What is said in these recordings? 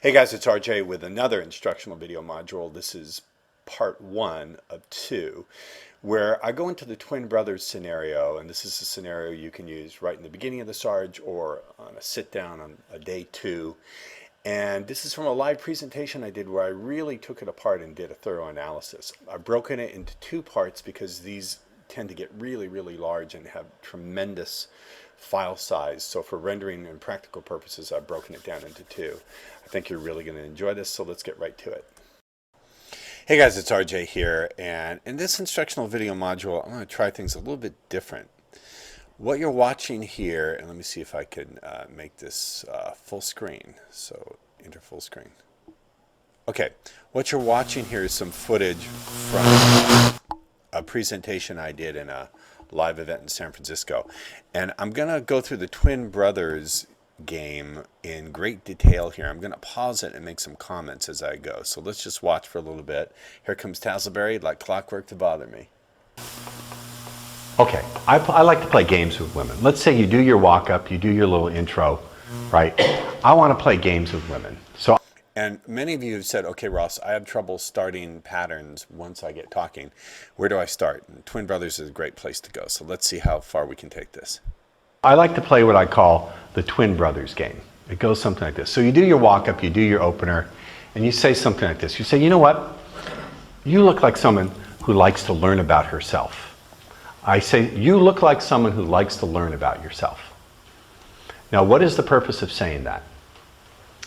Hey guys, it's RJ with another instructional video module. This is part 1 of 2, where I go into the twin brothers scenario, and this is a scenario you can use right in the beginning of the Sarge or on a sit down on a day 2. And this is from a live presentation I did where I really took it apart and did a thorough analysis. I've broken it into 2 parts because these tend to get really, really large and have tremendous file size. So for rendering and practical purposes, I've broken it down into 2. I think you're really going to enjoy this, so let's get right to it. Hey guys, it's RJ here, and in this instructional video module, I'm going to try things a little bit different. What you're watching here, and let me see if I can make this full screen. So enter full screen. Okay, what you're watching here is some footage from a presentation I did in a live event in San Francisco, and I'm gonna go through the Twin Brothers game in great detail here. I'm gonna pause it and make some comments as I go, so let's just watch for a little bit. Here comes Tassleberry like clockwork to bother me. Okay, I like to play games with women. Let's say you do your walk-up, you do your little intro, right? I want to play games with women. And many of you have said, okay, Ross, I have trouble starting patterns once I get talking. Where do I start? And Twin Brothers is a great place to go. So let's see how far we can take this. I like to play what I call the Twin Brothers game. It goes something like this. So you do your walk-up, you do your opener, and you say something like this. You say, you know what? You look like someone who likes to learn about herself. I say, you look like someone who likes to learn about yourself. Now, what is the purpose of saying that?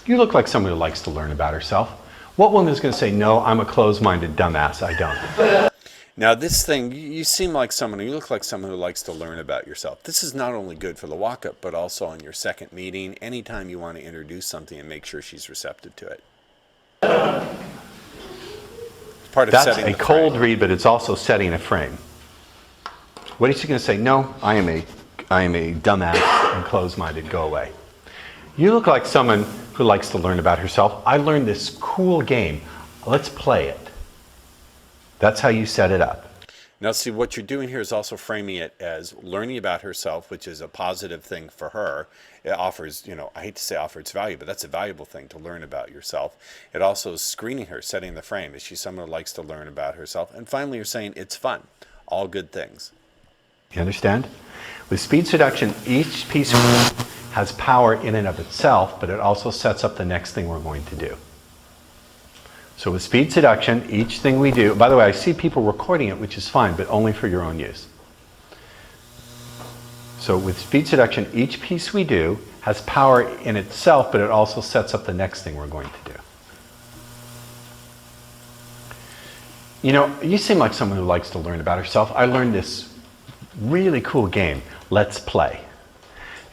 You look like someone who likes to learn about herself. What woman is going to say, no, I'm a closed-minded dumbass, I don't? Now this thing, you seem like someone, you look like someone who likes to learn about yourself. This is not only good for the walk-up, but also in your second meeting, anytime you want to introduce something and make sure she's receptive to it. Part of That's setting a cold read, but it's also setting a frame. What is she going to say? No, I am a dumbass and closed-minded, go away. You look like someone who likes to learn about herself. I learned this cool game. Let's play it. That's how you set it up. Now see, what you're doing here is also framing it as learning about herself, which is a positive thing for her. It offers, I hate to say offers value, but that's a valuable thing to learn about yourself. It also is screening her, setting the frame. Is she someone who likes to learn about herself? And finally, you're saying it's fun. All good things. You understand? With speed seduction, each piece has power in and of itself, but it also sets up the next thing we're going to do. So with speed seduction, each thing we do, by the way, I see people recording it, which is fine, but only for your own use. So with speed seduction, each piece we do has power in itself, but it also sets up the next thing we're going to do. You seem like someone who likes to learn about herself. I learned this really cool game, Let's Play.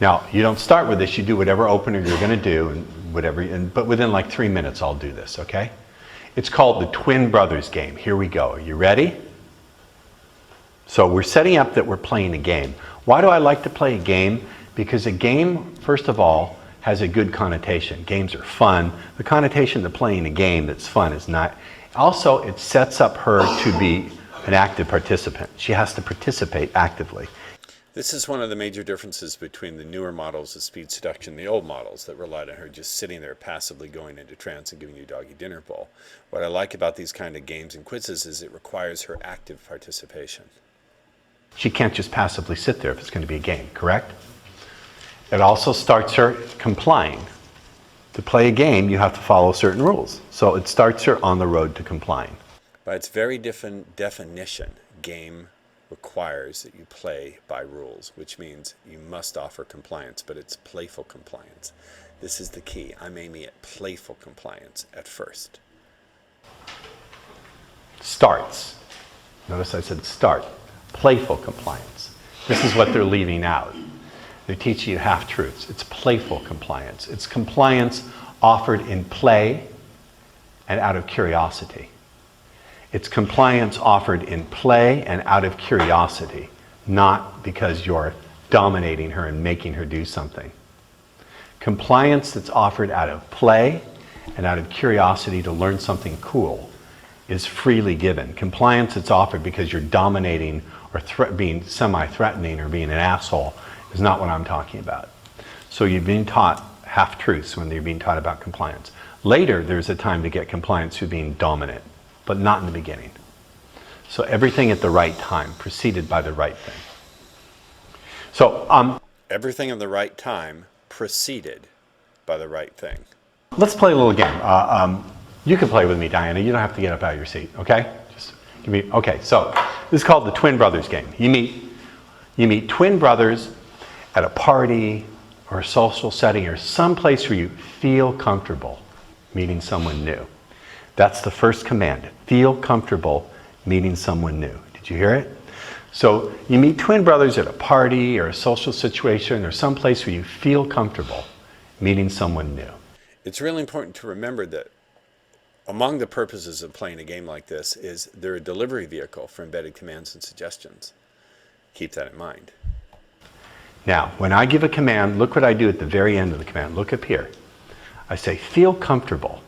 Now, you don't start with this, you do whatever opener you're going to do, but within like 3 minutes I'll do this, okay? It's called the Twin Brothers game. Here we go. Are you ready? So we're setting up that we're playing a game. Why do I like to play a game? Because a game, first of all, has a good connotation. Games are fun. The connotation to playing a game that's fun is not. Also, it sets up her to be an active participant. She has to participate actively. This is one of the major differences between the newer models of speed seduction and the old models that relied on her just sitting there passively going into trance and giving you doggy dinner bowl. What I like about these kind of games and quizzes is it requires her active participation. She can't just passively sit there if it's going to be a game, correct? It also starts her complying. To play a game, you have to follow certain rules. So it starts her on the road to complying. By its very different definition, game requires that you play by rules, which means you must offer compliance, but it's playful compliance. This is the key. I'm aiming at playful compliance at first. Starts. Notice I said start. Playful compliance. This is what they're leaving out. They're teaching you half-truths. It's playful compliance. It's compliance offered in play and out of curiosity. It's compliance offered in play and out of curiosity, not because you're dominating her and making her do something. Compliance that's offered out of play and out of curiosity to learn something cool is freely given. Compliance that's offered because you're dominating or being semi-threatening or being an asshole is not what I'm talking about. So you're being taught half-truths when you're being taught about compliance. Later, there's a time to get compliance through being dominant, but not in the beginning. So everything at the right time, preceded by the right thing. So Everything in the right time, preceded by the right thing. let's play a little game. You can play with me, Diana. You don't have to get up out of your seat, okay? Just give me. Okay. So this is called the twin brothers game. You meet twin brothers at a party or a social setting or some place where you feel comfortable meeting someone new. That's the first command. Feel comfortable meeting someone new. Did you hear it? So you meet twin brothers at a party or a social situation or some place where you feel comfortable meeting someone new. It's really important to remember that among the purposes of playing a game like this is they're a delivery vehicle for embedded commands and suggestions. Keep that in mind. Now, when I give a command, look what I do at the very end of the command. Look up here. I say, feel comfortable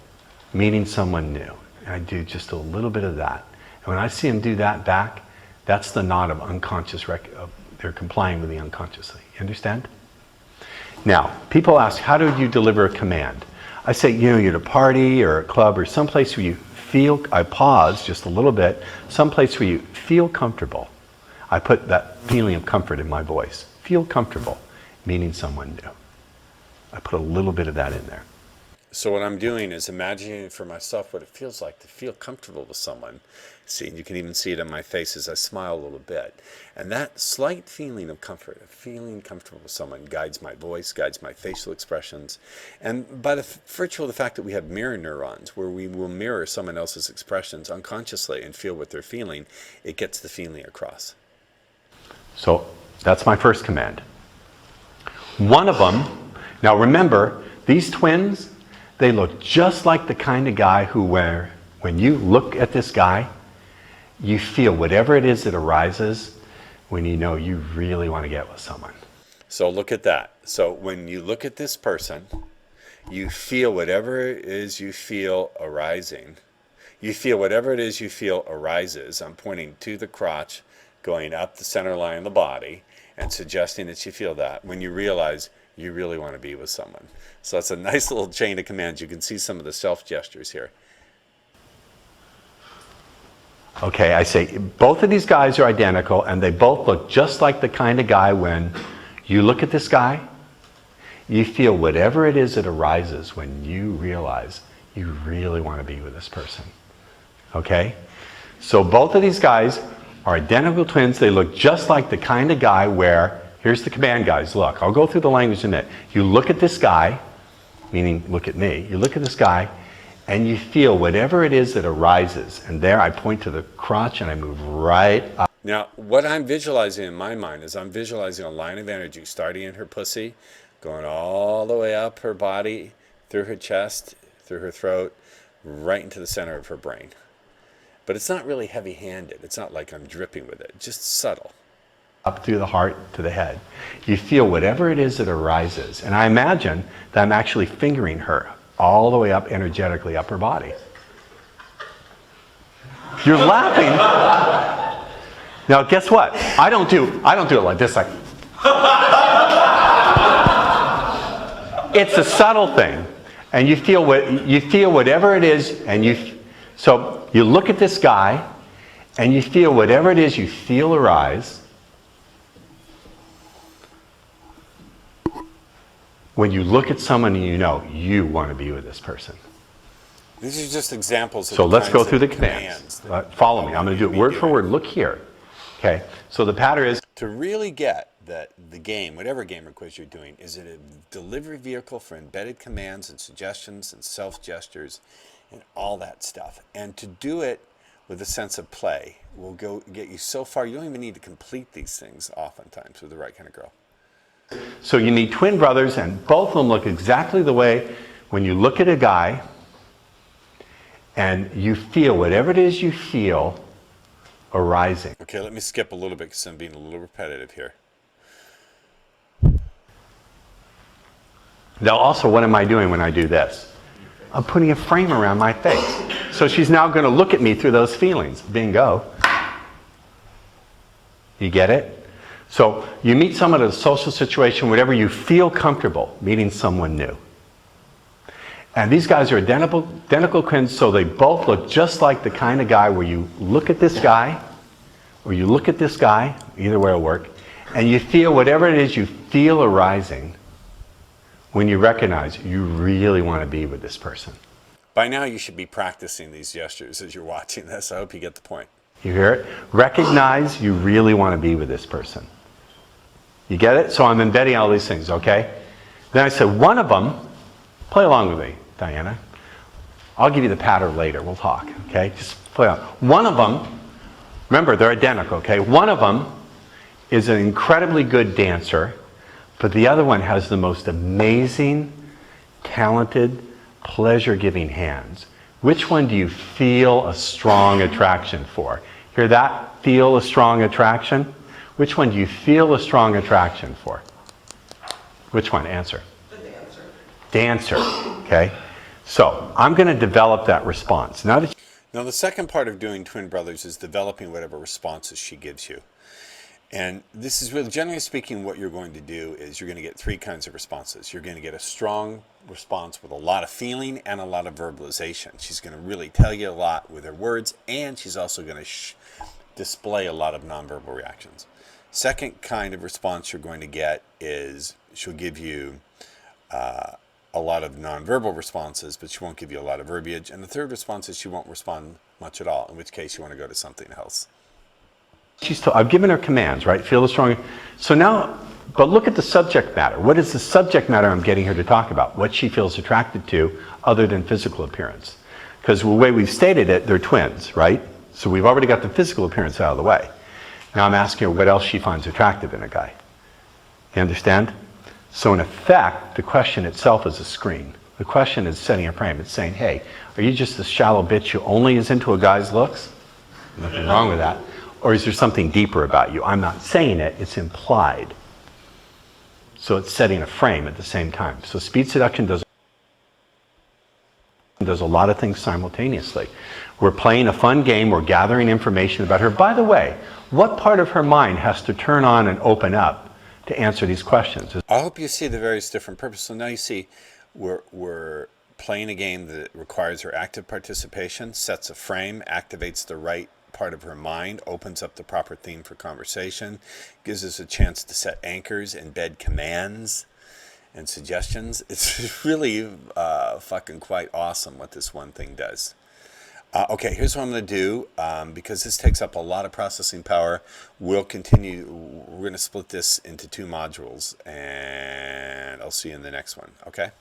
meeting someone new. And I do just a little bit of that. And when I see them do that back, that's the nod of unconscious, they're complying with the unconsciously. You understand? Now, people ask, how do you deliver a command? I say, you're at a party or a club or someplace where you feel, I pause just a little bit, someplace where you feel comfortable. I put that feeling of comfort in my voice. Feel comfortable meeting someone new. I put a little bit of that in there. So what I'm doing is imagining for myself what it feels like to feel comfortable with someone. See, you can even see it on my face as I smile a little bit. And that slight feeling of comfort, of feeling comfortable with someone, guides my voice, guides my facial expressions. And by the virtue of the fact that we have mirror neurons, where we will mirror someone else's expressions unconsciously and feel what they're feeling, it gets the feeling across. So that's my first command. One of them, now remember, these twins, they look just like the kind of guy who, when you look at this guy, you feel whatever it is that arises when you know you really want to get with someone. So look at that. So when you look at this person, you feel whatever it is you feel arising. You feel whatever it is you feel arises. I'm pointing to the crotch, going up the center line of the body, and suggesting that you feel that when you realize you really want to be with someone. So that's a nice little chain of commands. You can see some of the self gestures here. Okay, I say both of these guys are identical and they both look just like the kind of guy when you look at this guy, you feel whatever it is that arises when you realize you really want to be with this person. Okay? So both of these guys are identical twins. They look just like the kind of guy where, here's the command, guys. Look, I'll go through the language in a minute. You look at this guy, meaning look at me. You look at this guy and you feel whatever it is that arises. And there I point to the crotch and I move right up. Now, what I'm visualizing in my mind is I'm visualizing a line of energy starting in her pussy, going all the way up her body, through her chest, through her throat, right into the center of her brain. But it's not really heavy-handed. It's not like I'm dripping with it. Just subtle. Up through the heart to the head. You feel whatever it is that arises. And I imagine that I'm actually fingering her all the way up energetically up her body. You're laughing. Now guess what? I don't do it like this. Like it's a subtle thing, and you feel whatever it is, and so you look at this guy, and you feel whatever it is you feel arise. When you look at someone and you know you want to be with this person. These are just examples of So let's go kinds through the of commands. Follow me. I'm going to do it word for word. Look here. Okay. So the pattern is To really get that the game, whatever game or quiz you're doing, is it a delivery vehicle for embedded commands and suggestions and self-gestures and all that stuff. And to do it with a sense of play will get you so far. You don't even need to complete these things oftentimes with the right kind of girl. So you meet twin brothers, and both of them look exactly the way when you look at a guy and you feel whatever it is you feel arising. Okay, let me skip a little bit because I'm being a little repetitive here. Now also, what am I doing when I do this? I'm putting a frame around my face. So she's now going to look at me through those feelings. Bingo. You get it? So you meet someone at a social situation, whatever, you feel comfortable meeting someone new. And these guys are identical twins, so they both look just like the kind of guy where you look at this guy, or you look at this guy, either way will work, and you feel whatever it is you feel arising when you recognize you really want to be with this person. By now, you should be practicing these gestures as you're watching this. I hope you get the point. You hear it? Recognize you really want to be with this person. You get it? So I'm embedding all these things, okay? Then I said, one of them, play along with me, Diana. I'll give you the pattern later. We'll talk, okay? Just play on. One of them, remember, they're identical, okay? One of them is an incredibly good dancer, but the other one has the most amazing, talented, pleasure-giving hands. Which one do you feel a strong attraction for? Hear that? Feel a strong attraction? Which one do you feel a strong attraction for? Which one? Answer. The dancer. Dancer, okay? So I'm going to develop that response. Now Now, the second part of doing twin brothers is developing whatever responses she gives you. And this is really, generally speaking, what you're going to do is you're going to get three kinds of responses. You're going to get a strong response with a lot of feeling and a lot of verbalization. She's going to really tell you a lot with her words, and she's also going to display a lot of nonverbal reactions. Second kind of response you're going to get is she'll give you a lot of nonverbal responses, but she won't give you a lot of verbiage. And the third response is she won't respond much at all, in which case you want to go to something else. I've given her commands, right? Feel the strong. So now, but look at the subject matter. What is the subject matter I'm getting her to talk about? What she feels attracted to other than physical appearance. Because the way we've stated it, they're twins, right? So we've already got the physical appearance out of the way. Now I'm asking her what else she finds attractive in a guy. You understand? So in effect, the question itself is a screen. The question is setting a frame. It's saying, hey, are you just a shallow bitch who only is into a guy's looks? Nothing wrong with that. Or is there something deeper about you? I'm not saying it, it's implied. So it's setting a frame at the same time. So speed seduction does a lot of things simultaneously. We're playing a fun game, we're gathering information about her. By the way, what part of her mind has to turn on and open up to answer these questions? I hope you see the various different purposes. So now you see we're playing a game that requires her active participation, sets a frame, activates the right part of her mind, opens up the proper theme for conversation, gives us a chance to set anchors, embed commands and suggestions. It's really fucking quite awesome what this one thing does. Okay, here's what I'm going to do. Because this takes up a lot of processing power, we're going to split this into 2 modules, and I'll see you in the next one, okay?